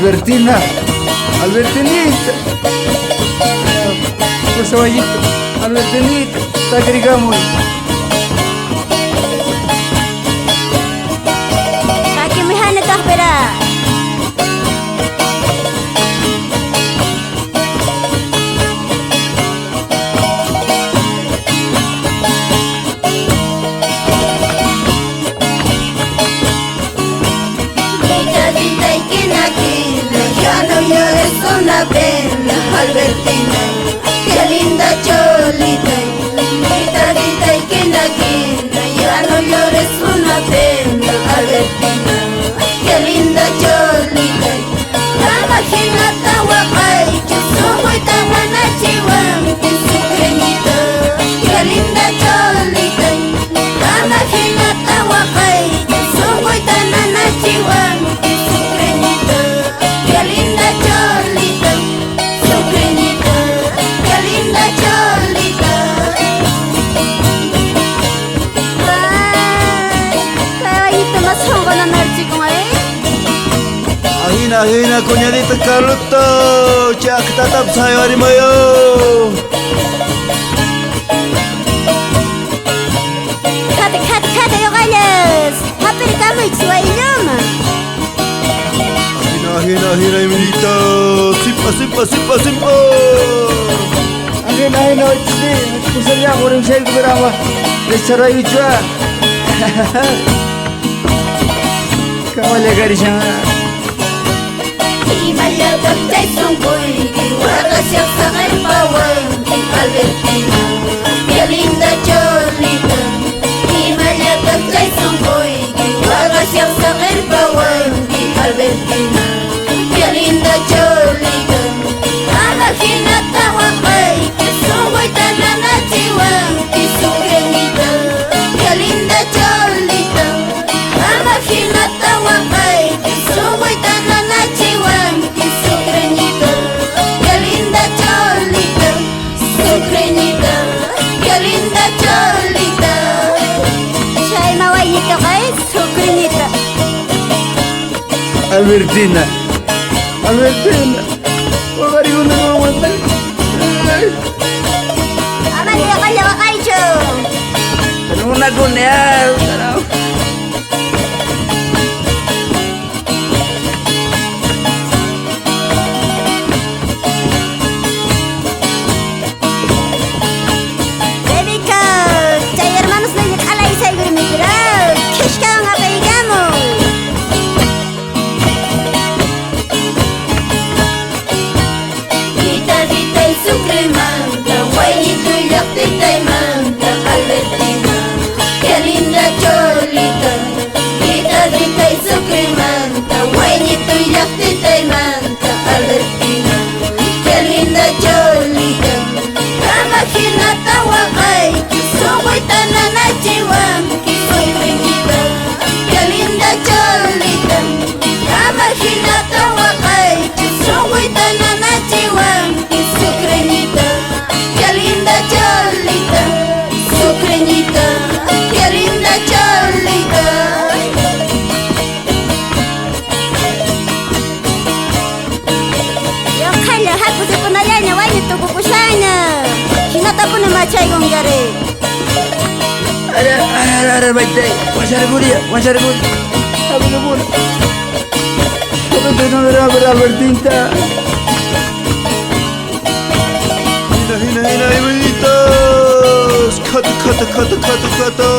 Albertina, Albertinita, por caballito, Albertinita, te agregamos. Aquí me han estado esperando. Una pena, Albertina, qué linda cholita, guitarrita y quina, ya no llores una pena, Albertina, qué linda cholita, la majinata guapay, que soy tan buena chihuahua, que su creñita, qué linda cholita, la majinata guapay, que soy tan buena chihuahua, que su creñita, qué linda cholita. Hina cuñadita Carlota, ya que tatap saya hari mayo. Kate yo galles, happy kamu ixua inyama. Hina iminita, simpa. Hina, ini, kusanya orang saya berapa? Bicara itu, kamu lihat di sana. Imaya kaptay sungkoy, wala siya sa kalpawan, Albertina, qué linda cholita. Imaya kaptay sungkoy, wala siya sa kalpawan, Albertina, qué linda cholita. Amajina tawakay, que sugoy tananachiwan, que su granita, qué linda cholita. Amajina tawakay, que sugoy tananachiwan. Albertina, Bagari una mau mantai. Aman dia kan jawa kaijo. Una gunea, tarau. Albertina, qué linda cholita, guitarrita y sucrimanta, guayito y yactita y manta, Albertina, qué linda cholita, ramajinata guacay, que soy tanana chihuahua, que soy reñida, qué linda cholita, ramajinata guacay, que soy tanana chihuahua, que su creñita, qué linda cholita. Creñita, qué linda cholita. Yo kaya hapu se punayanya wani tu kukushanya. Kinata pun macai gonggare. Ada baik-baik. Wajar guri. Apa guri? Apa benar Albertina? Hina, iminita. Kata.